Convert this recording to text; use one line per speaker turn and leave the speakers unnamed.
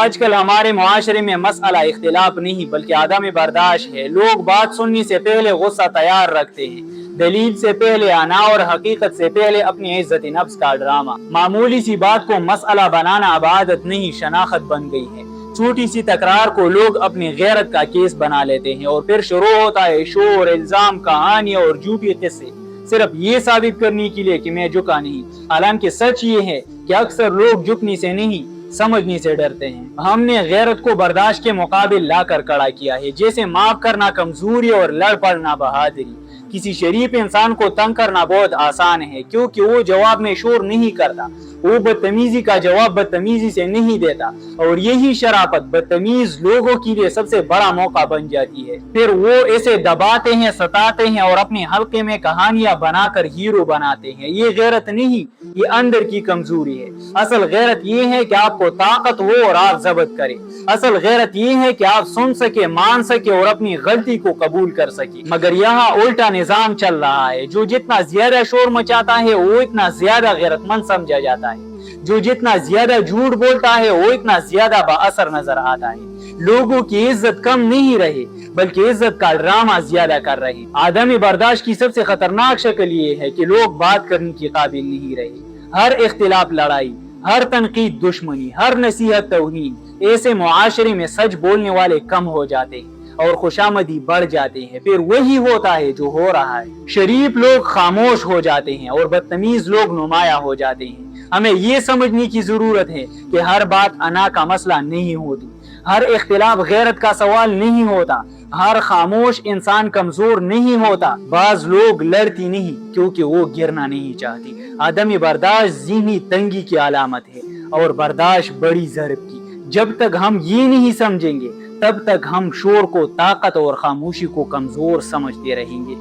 آج کل ہمارے معاشرے میں مسئلہ اختلاف نہیں بلکہ عدم برداشت ہے۔ لوگ بات سننے سے پہلے غصہ تیار رکھتے ہیں، دلیل سے پہلے انا اور حقیقت سے پہلے اپنی عزت نفس کا ڈرامہ۔ معمولی سی بات کو مسئلہ بنانا اب عادت نہیں شناخت بن گئی ہے۔ چھوٹی سی تکرار کو لوگ اپنی غیرت کا کیس بنا لیتے ہیں اور پھر شروع ہوتا ہے شور، الزام، کہانی اور جھوٹی قصے، صرف یہ ثابت کرنے کے لیے کہ میں جھکا نہیں۔ حالانکہ سچ یہ ہے کہ اکثر لوگ جھکنے سے نہیں سمجھنے سے ڈرتے ہیں۔ ہم نے غیرت کو برداشت کے مقابل لا کر کھڑا کیا ہے، جیسے معاف کرنا کمزوری اور لڑ پڑنا بہادری۔ کسی شریف انسان کو تنگ کرنا بہت آسان ہے کیونکہ وہ جواب میں شور نہیں کرتا، وہ بدتمیزی کا جواب بدتمیزی سے نہیں دیتا، اور یہی شرافت بدتمیز لوگوں کے لیے سب سے بڑا موقع بن جاتی ہے۔ پھر وہ اسے دباتے ہیں، ستاتے ہیں اور اپنے حلقے میں کہانیاں بنا کر ہیرو بناتے ہیں۔ یہ غیرت نہیں، یہ اندر کی کمزوری ہے۔ اصل غیرت یہ ہے کہ آپ کو طاقت ہو اور آپ ضبط کریں۔ اصل غیرت یہ ہے کہ آپ سن سکے، مان سکے اور اپنی غلطی کو قبول کر سکے۔ مگر یہاں الٹا نظام چل رہا ہے، جو جتنا زیادہ شور مچاتا ہے وہ اتنا زیادہ غیرت مند سمجھا جاتا ہے، جو جتنا زیادہ جھوٹ بولتا ہے وہ اتنا زیادہ با اثر نظر آتا ہے۔ لوگوں کی عزت کم نہیں رہے بلکہ عزت کا ڈرامہ زیادہ کر رہے۔ عدم برداشت کی سب سے خطرناک شکل یہ ہے کہ لوگ بات کرنے کے قابل نہیں رہے۔ ہر اختلاف لڑائی، ہر تنقید دشمنی، ہر نصیحت توہین۔ ایسے معاشرے میں سچ بولنے والے کم ہو جاتے ہیں اور خوشامدی بڑھ جاتے ہیں۔ پھر وہی ہوتا ہے جو ہو رہا ہے، شریف لوگ خاموش ہو جاتے ہیں اور بدتمیز لوگ نمایاں ہو جاتے ہیں۔ ہمیں یہ سمجھنے کی ضرورت ہے کہ ہر بات انا کا مسئلہ نہیں ہوتی، ہر اختلاف غیرت کا سوال نہیں ہوتا، ہر خاموش انسان کمزور نہیں ہوتا۔ بعض لوگ لڑتی نہیں کیونکہ وہ گرنا نہیں چاہتی۔ عدم برداشت ذہنی تنگی کی علامت ہے اور برداشت بڑی ضرب کی۔ جب تک ہم یہ نہیں سمجھیں گے تب تک ہم شور کو طاقت اور خاموشی کو کمزور سمجھتے رہیں گے۔